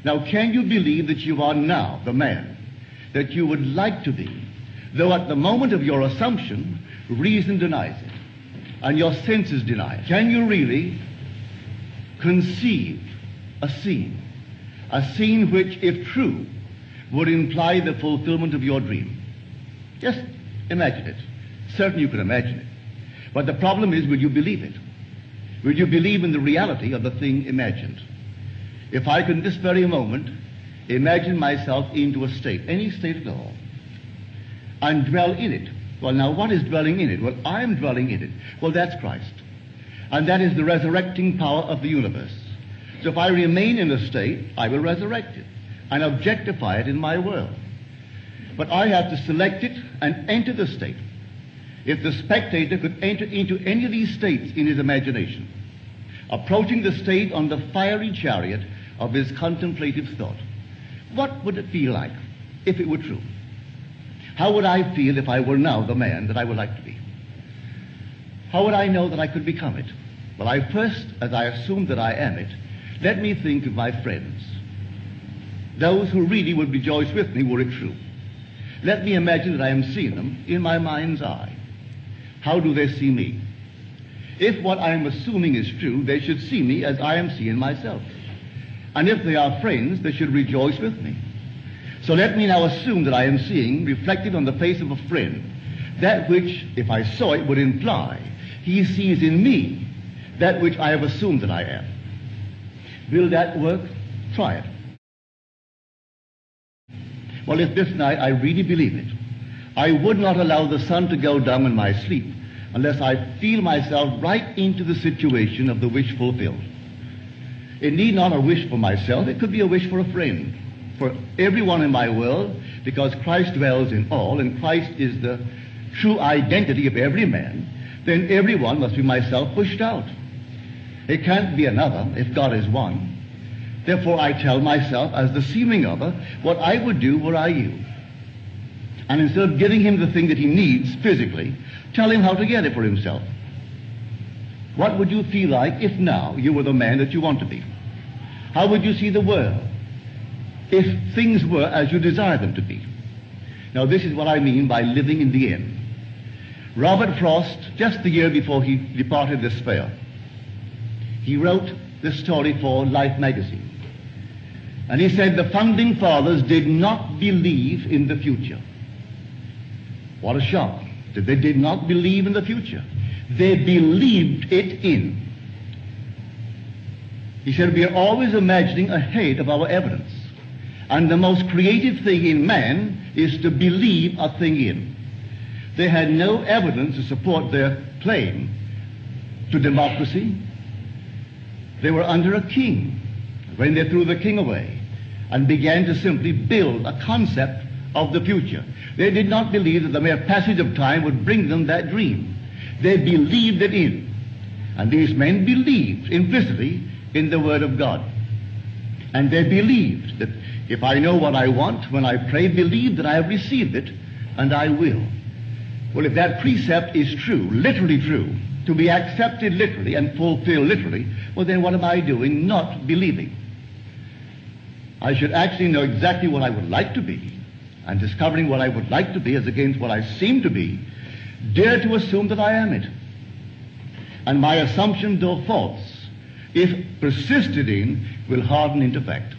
Now, can you believe that you are now the man that you would like to be, though at the moment of your assumption, reason denies it, and your senses deny it? Can you really conceive a scene which, if true, would imply the fulfillment of your dream? Just imagine it. Certainly you can imagine it. But the problem is, will you believe it? Will you believe in the reality of the thing imagined? If I can this very moment imagine myself into a state, any state at all, and dwell in it. Well, now, what is dwelling in it? Well, I am dwelling in it. Well, that's Christ. And that is the resurrecting power of the universe. So if I remain in a state, I will resurrect it and objectify it in my world. But I have to select it and enter the state. If the spectator could enter into any of these states in his imagination, approaching the state on the fiery chariot of his contemplative thought, what would it feel like if it were true? How would I feel if I were now the man that I would like to be? How would I know that I could become it? Well, I first, as I assume that I am it, let me think of my friends, those who really would rejoice with me were it true. Let me imagine that I am seeing them in my mind's eye. How do they see me? If what I am assuming is true, they should see me as I am seeing myself. And if they are friends, they should rejoice with me. So let me now assume that I am seeing, reflected on the face of a friend, that which, if I saw it, would imply he sees in me that which I have assumed that I am. Will that work? Try it. Well, if this night I really believe it, I would not allow the sun to go down in my sleep unless I feel myself right into the situation of the wish fulfilled. It need not a wish for myself. It could be a wish for a friend, for everyone in my world, because Christ dwells in all, and Christ is the true identity of every man. Then everyone must be myself pushed out. It can't be another if God is one. Therefore I tell myself, as the seeming other, what I would do were I you. And instead of giving him the thing that he needs physically, tell him how to get it for himself. What would you feel like if now you were the man that you want to be? How would you see the world if things were as you desire them to be? Now, this is what I mean by living in the end. Robert Frost, just the year before he departed this sphere, he wrote this story for Life magazine. And he said the founding fathers did not believe in the future. What a shock that they did not believe in the future. They believed it in. He said we are always imagining ahead of our evidence. And the most creative thing in man is to believe a thing in. They had no evidence to support their claim to democracy. They were under a king when they threw the king away and began to simply build a concept of the future. They did not believe that the mere passage of time would bring them that dream. They believed it in. And these men believed implicitly in the Word of God. And they believed that if I know what I want, when I pray, believe that I have received it, and I will. Well, if that precept is true, literally true, to be accepted literally and fulfilled literally, well, then what am I doing? Not believing. I should actually know exactly what I would like to be, and discovering what I would like to be as against what I seem to be, dare to assume that I am it. And my assumption, though false, if persisted in, will harden into fact.